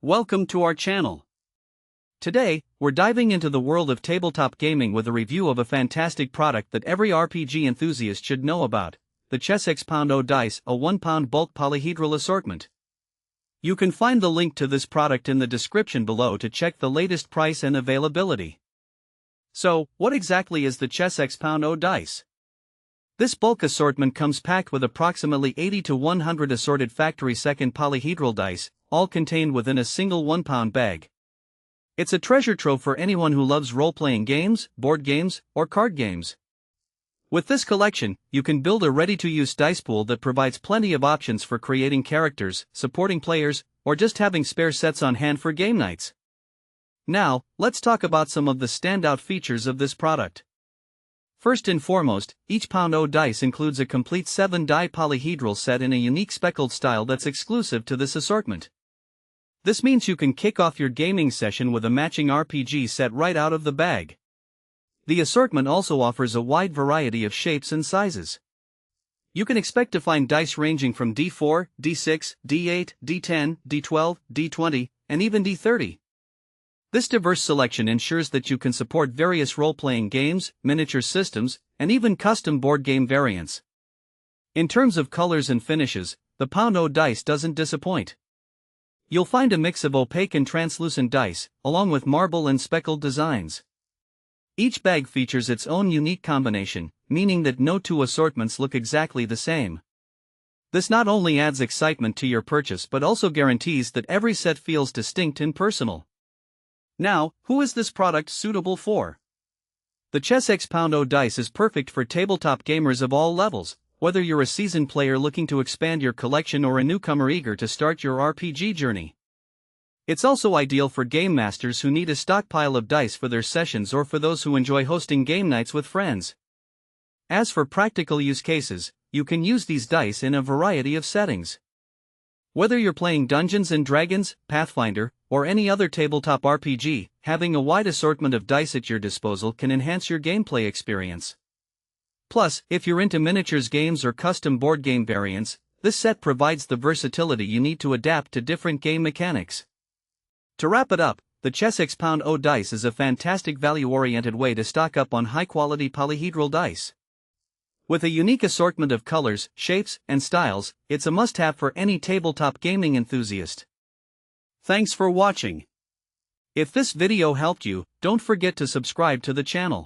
Welcome to our channel. Today, we're diving into the world of tabletop gaming with a review of a fantastic product that every RPG enthusiast should know about, the Chessex Pound O Dice, a 1-pound bulk polyhedral assortment. You can find the link to this product in the description below to check the latest price and availability. So, what exactly is the Chessex Pound O Dice? This bulk assortment comes packed with approximately 80 to 100 assorted factory second polyhedral dice, all contained within a single 1-pound bag. It's a treasure trove for anyone who loves role-playing games, board games, or card games. With this collection, you can build a ready-to-use dice pool that provides plenty of options for creating characters, supporting players, or just having spare sets on hand for game nights. Now, let's talk about some of the standout features of this product. First and foremost, each Pound O Dice includes a complete 7-die polyhedral set in a unique speckled style that's exclusive to this assortment. This means you can kick off your gaming session with a matching RPG set right out of the bag. The assortment also offers a wide variety of shapes and sizes. You can expect to find dice ranging from D4, D6, D8, D10, D12, D20, and even D30. This diverse selection ensures that you can support various role-playing games, miniature systems, and even custom board game variants. In terms of colors and finishes, the Pound O Dice doesn't disappoint. You'll find a mix of opaque and translucent dice, along with marble and speckled designs. Each bag features its own unique combination, meaning that no two assortments look exactly the same. This not only adds excitement to your purchase but also guarantees that every set feels distinct and personal. Now, who is this product suitable for? The Chessex Pound O Dice is perfect for tabletop gamers of all levels, whether you're a seasoned player looking to expand your collection or a newcomer eager to start your RPG journey. It's also ideal for game masters who need a stockpile of dice for their sessions or for those who enjoy hosting game nights with friends. As for practical use cases, you can use these dice in a variety of settings. Whether you're playing Dungeons & Dragons, Pathfinder, or any other tabletop RPG, having a wide assortment of dice at your disposal can enhance your gameplay experience. Plus, if you're into miniatures games or custom board game variants, this set provides the versatility you need to adapt to different game mechanics. To wrap it up, the Chessex Pound O Dice is a fantastic value-oriented way to stock up on high-quality polyhedral dice. With a unique assortment of colors, shapes, and styles, it's a must-have for any tabletop gaming enthusiast. Thanks for watching. If this video helped you, don't forget to subscribe to the channel.